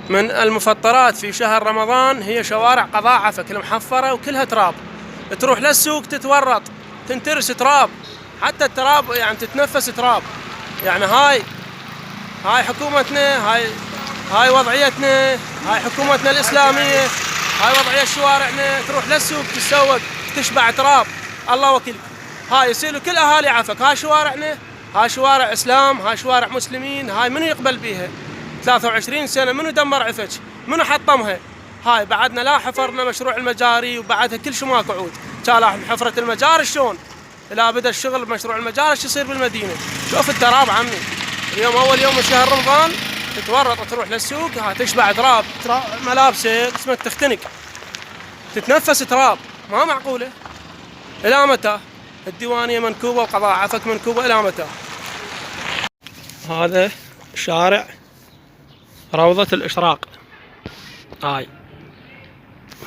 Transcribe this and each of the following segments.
من المفطرات في شهر رمضان هي شوارع قضاء عفك المحفرة وكلها تراب، تروح للسوق تتورط تنترس تراب، حتى التراب يعني تتنفس تراب. يعني هاي حكومتنا، هاي وضعيتنا، هاي حكومتنا الإسلامية، هاي وضعية شوارعنا. تروح للسوق تتسوق تشبع تراب، الله وكيلك. هاي يصيروا كل أهالي عفك، هاي شوارعنا، هاي شوارع إسلام، هاي شوارع مسلمين، هاي منو يقبل بيها؟ 23 سنة منو دمر عفك؟ منو حطمها؟ هاي بعدنا لا حفرنا مشروع المجاري وبعدها كل شو ماكو عود. كان حفرة المجاري شلون؟ لا بدا الشغل بمشروع المجاري شو يصير بالمدينة؟ شوف التراب عمي، اليوم أول يوم من شهر رمضان تتورط تروح للسوق تشبع تراب، ملابسك اسمك تختنق، تتنفس تراب، ما معقولة. إلى متى؟ الديوانية منكوبة وقضاء عفك منكوبة، إلى متى؟ هذا شارع روضة الإشراق،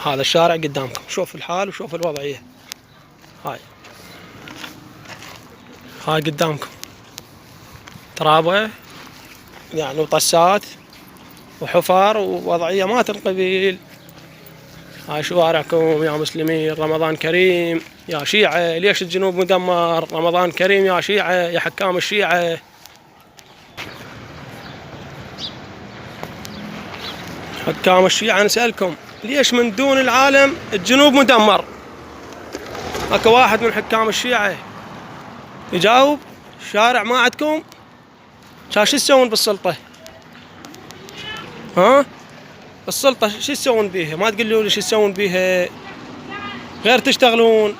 هذا الشارع قدامكم، شوف الحال وشوف الوضعية. هاي قدامكم ترابة يعني وطسات وحفر ووضعية ما تنقبل. هاي شوارعكم يا مسلمين، رمضان كريم يا شيعة، ليش الجنوب مدمر؟ رمضان كريم يا شيعة، يا حكام الشيعة. حكام الشيعة نسألكم ليش من دون العالم الجنوب مدمر؟ اكو واحد من حكام الشيعة يجاوب؟ الشارع ما عندكم؟ شو تسوون بالسلطة؟ ها؟ السلطة شو تسوون بيها؟ ما تقولوا لي شو تسوون بيها غير تشتغلون.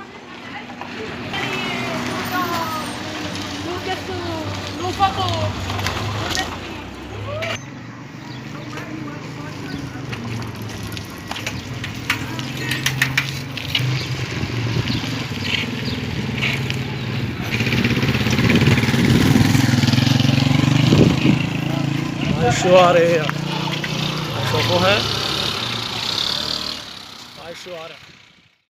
هاي الشوارع شوفوها، هاي الشوارع.